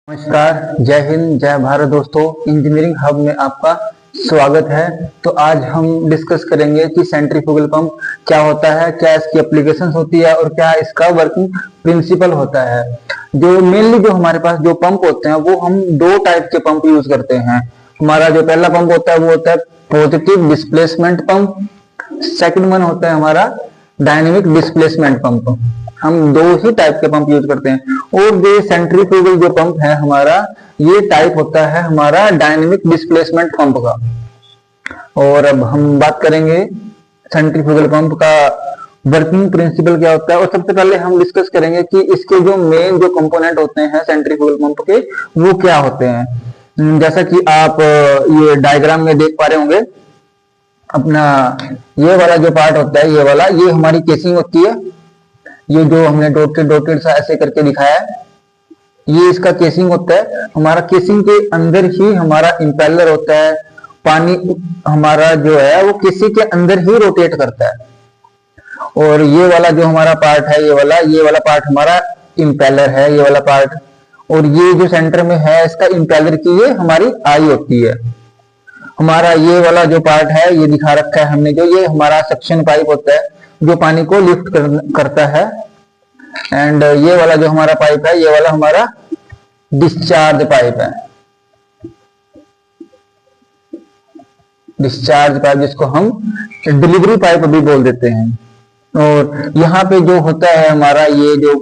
नमस्कार, जय हिंद, जय भारत दोस्तों। इंजीनियरिंग हब में आपका स्वागत है। तो आज हम डिस्कस करेंगे कि सेंट्रीफ्यूगल पंप क्या होता है, क्या इसकी एप्लीकेशंस होती है और क्या इसका वर्किंग प्रिंसिपल होता है। जो मेनली जो हमारे पास जो पंप होते हैं वो हम दो टाइप के पंप यूज करते हैं। हमारा जो पहला पंप होता है वो होता है positive displacement pump. Second one होता है हमारा डायनेमिक डिस्प्लेसमेंट पंप। हम दो ही टाइप के पंप यूज करते हैं। और जो सेंट्रीफ्यूगल जो पंप है हमारा, ये टाइप होता है हमारा डायनेमिक डिस्प्लेसमेंट पंप का। और अब हम बात करेंगे सेंट्रीफ्यूगल पंप का वर्किंग प्रिंसिपल क्या होता है। और सबसे पहले हम डिस्कस करेंगे कि इसके जो मेन जो कंपोनेंट होते हैं सेंट्रीफ्यूगल पंप के, वो क्या होते हैं। जैसा कि आप ये डायग्राम में देख पा रहे होंगे, अपना ये वाला जो पार्ट होता है, ये वाला, ये हमारी केसिंग होती है। ये जो हमने डॉटेड सा ऐसे करके दिखाया है, ये इसका केसिंग होता है। हमारा केसिंग के अंदर ही हमारा इंपेलर होता है। पानी हमारा जो है वो केसिंग के अंदर ही रोटेट करता है। और ये वाला जो हमारा पार्ट है, ये वाला पार्ट हमारा इंपेलर है, ये वाला पार्ट। और ये जो सेंटर में है इसका इंपेलर की, ये हमारी आई होती है। हमारा ये वाला जो पार्ट है, ये दिखा रखा है हमने, जो ये हमारा सक्शन पाइप होता है जो पानी को लिफ्ट करता है। एंड ये वाला जो हमारा पाइप है, ये वाला हमारा डिस्चार्ज पाइप है। डिस्चार्ज पाइप जिसको हम डिलीवरी पाइप भी बोल देते हैं। और यहाँ पे जो होता है हमारा, ये जो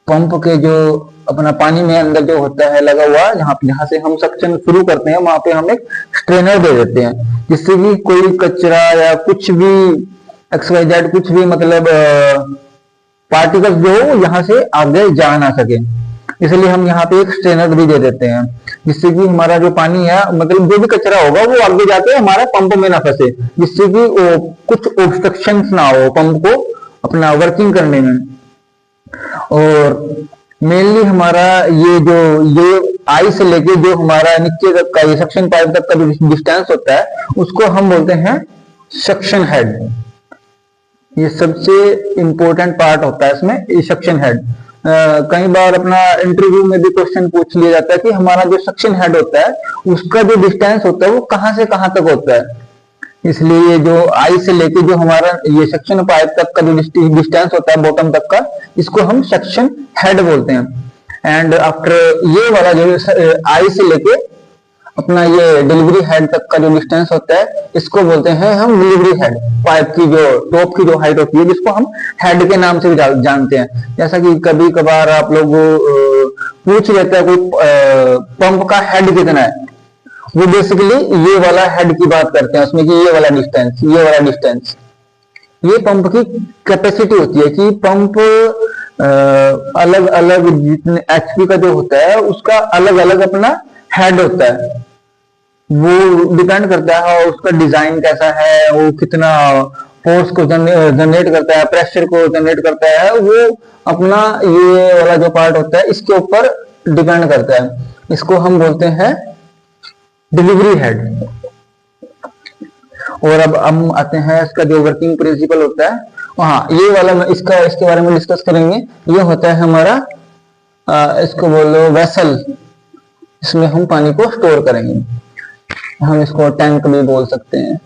पंप के जो अपना पानी में अंदर जो होता है लगा हुआ, जहां से हम सक्शन शुरू करते हैं वहां पे हम एक स्ट्रेनर दे देते हैं, जिससे कि कोई कचरा या कुछ भी XYZ कुछ भी मतलब पार्टिकल्स जो यहाँ से आगे जा ना सके। इसलिए हम यहाँ पे एक स्ट्रेनर भी दे देते हैं, जिससे कि हमारा जो पानी है, मतलब जो भी कचरा होगा वो आगे जाके हमारा पंप में ना फंसे, जिससे कि कुछ ऑब्स्ट्रक्शंस ना हो पंप को अपना वर्किंग करने में। और मेनली हमारा ये आई से लेके जो हमारा नीचे तक का ये सक्शन पाइप तक का जो डिस्टेंस होता है उसको हम बोलते हैं सक्शन हेड। ये सबसे इंपॉर्टेंट पार्ट होता है इसमें, ये सक्शन हेड। कई बार अपना इंटरव्यू में भी क्वेश्चन पूछ लिया जाता है कि हमारा जो सक्शन हेड होता है उसका जो डिस्टेंस होता है वो कहां से कहां तक होता है। इसलिए ये जो आई से लेके जो हमारा ये सक्शन पाइप तक का जो डिस्टेंस होता है बॉटम तक का, इसको हम सक्शन हेड बोलते हैं। एंड आफ्टर ये वाला जो आई से लेके अपना ये डिलीवरी हेड तक का जो डिस्टेंस होता है, इसको बोलते हैं हम डिलीवरी हेड। पाइप की जो टॉप की जो हाइट होती है, जिसको हम हेड के नाम से भी जानते हैं। जैसा कि कभी कभार आप लोग पूछ लेते हैं कोई पंप का हेड कितना है, वो बेसिकली ये वाला हेड की बात करते हैं उसमें, कि ये वाला डिस्टेंस ये पंप की कैपेसिटी होती है। कि पंप अलग अलग जितने HP का जो होता है उसका अलग अलग अपना हेड होता है। वो डिपेंड करता है उसका डिजाइन कैसा है, वो कितना फोर्स को जनरेट करता है, प्रेशर को जनरेट करता है, वो अपना ये वाला जो पार्ट होता है इसके ऊपर डिपेंड करता है। इसको हम बोलते हैं डिलीवरी हेड। और अब हम आते हैं इसका जो वर्किंग प्रिंसिपल होता है। हाँ, ये वाला इसके बारे में डिस्कस करेंगे। ये होता है हमारा इसको बोलो वेसल, इसमें हम पानी को स्टोर करेंगे। हम इसको टैंक भी बोल सकते हैं।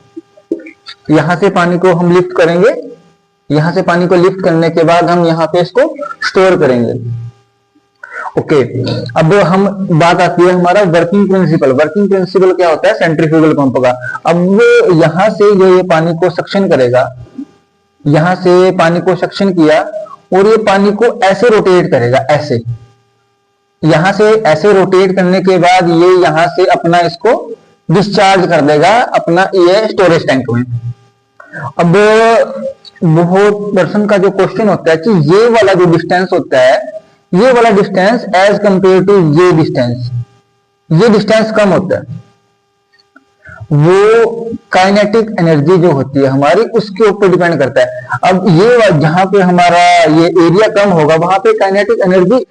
यहां से पानी को हम लिफ्ट करेंगे, यहां से पानी को लिफ्ट करने के बाद हम यहाँ पे इसको स्टोर करेंगे। ओके, अब हम बात आती है हमारा वर्किंग प्रिंसिपल। वर्किंग प्रिंसिपल क्या होता है सेंट्रीफ्यूगल पंप का। अब वो यहां से जो ये पानी को सक्शन करेगा, यहां से पानी को सक्शन किया और ये पानी को ऐसे रोटेट करेगा, ऐसे यहां से ऐसे रोटेट करने के बाद ये यहां से अपना इसको डिस्चार्ज कर देगा अपना ये स्टोरेज टैंक में। अब बहुत पर्सन का जो क्वेश्चन होता है कि ये वाला जो डिस्टेंस होता है, ये वाला डिस्टेंस एज कंपेयर टू ये डिस्टेंस कम होता है। वो काइनेटिक एनर्जी जो होती है हमारी उसके ऊपर डिपेंड करता है। अब ये जहां पे हमारा ये एरिया कम होगा वहां पे काइनेटिक एनर्जी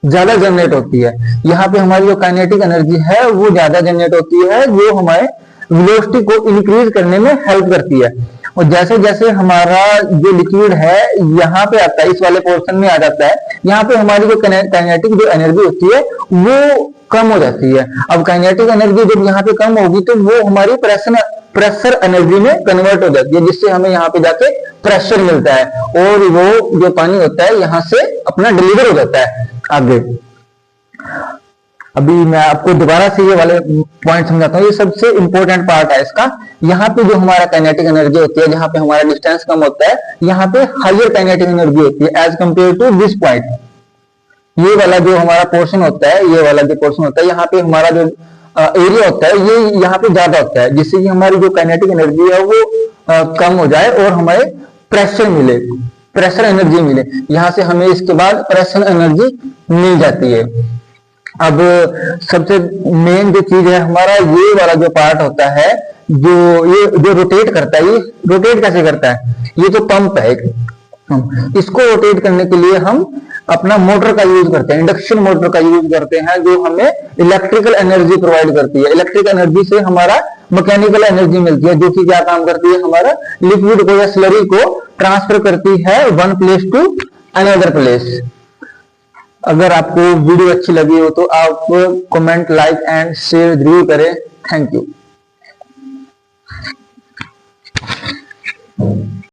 ज्यादा जनरेट होती है। यहाँ पे हमारी जो काइनेटिक एनर्जी है वो ज्यादा जनरेट होती है, जो हमारे वेलोसिटी को इंक्रीज करने में हेल्प करती है। और जैसे जैसे हमारा जो लिक्विड है यहाँ पे आता है, इस वाले पोर्शन में आ जाता है, यहाँ पे हमारी जो काइनेटिक जो एनर्जी होती है वो कम हो जाती है। अब काइनेटिक एनर्जी जब यहाँ पे कम होगी तो वो हमारी प्रेशर एनर्जी में कन्वर्ट हो जाती है, जिससे हमें यहाँ पे जाके प्रेशर मिलता है और वो जो पानी होता है यहाँ से अपना डिलीवर हो जाता है आगे। अभी मैं आपको दोबारा से ये वाले पॉइंट समझाता हूँ, ये सबसे इंपॉर्टेंट पार्ट है इसका। यहाँ पे जो हमारा काइनेटिक एनर्जी होती है, जहाँ पे हमारा डिस्टेंस कम होता है, यहाँ पे हायर काइनेटिक एनर्जी होती है as compare to this point. ये वाला जो हमारा पोर्शन होता है, ये वाला जो पोर्शन होता है, यहाँ पे हमारा जो एरिया होता है ये यहाँ पे ज्यादा होता है, जिससे कि हमारी जो काइनेटिक एनर्जी है वो कम हो जाए और हमें प्रेशर मिले, प्रेशर एनर्जी मिले। यहाँ से हमें इसके बाद प्रेशर एनर्जी मिल जाती है। अब सबसे मेन जो चीज है हमारा ये वाला जो पार्ट होता है, ये जो रोटेट करता है, ये रोटेट कैसे करता है? ये जो पंप है, इसको रोटेट करने के लिए हम अपना मोटर का यूज करते हैं, इंडक्शन मोटर का यूज करते हैं, जो हमें इलेक्ट्रिकल एनर्जी प्रोवाइड करती है। इलेक्ट्रिक एनर्जी से हमारा मैकेनिकल एनर्जी मिलती है, जो कि क्या काम करती है, हमारा लिक्विड को या स्लरी को ट्रांसफर करती है one place to another place. अगर आपको वीडियो अच्छी लगी हो तो आप कमेंट, लाइक एंड शेयर जरूर करें। Thank you.